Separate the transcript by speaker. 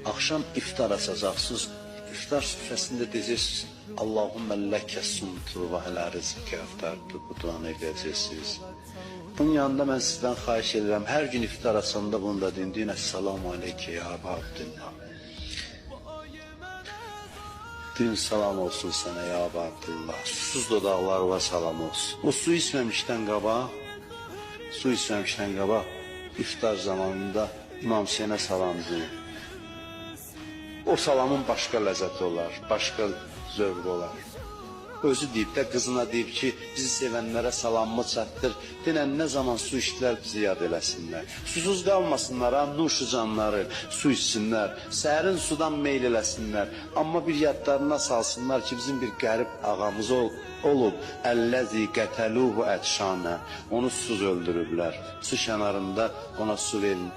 Speaker 1: Akşam iftar açacaqsınız. İftar süfrəsində deyəcəksiniz, Allahümme ləkə sumtu və hələ rizqə iftardır. Bu duanı edəcəksiniz. Bunun yanında mən sizdən xahiş edirəm, hər gün iftar açanda bunu da deyin, Esselamu aleykə ya Abdullah. Din salam olsun sənə ya Abdullah. Susuz dodaqlarına salam olsun. O su içməmişdən qabaq, iftar zamanında İmam Hüseynə salam deyin. O salamın başqa ləzzəti olar, başqa zövq olar. Özü deyib də, qızına deyib ki, bizi sevənlərə salamımı çatdır. Denən nə zaman su içdilər bizi yad eləsinlər. Susuz qalmasınlar, nuşu canları, su içsinlər. Səhərin sudan meyl eləsinlər. Amma bir yadlarına salsınlar ki, bizim bir qərib ağamız olub. Əlləzi qətəluhu ətşanə. Onu susuz öldürüblər. Su kənarında ona su verin.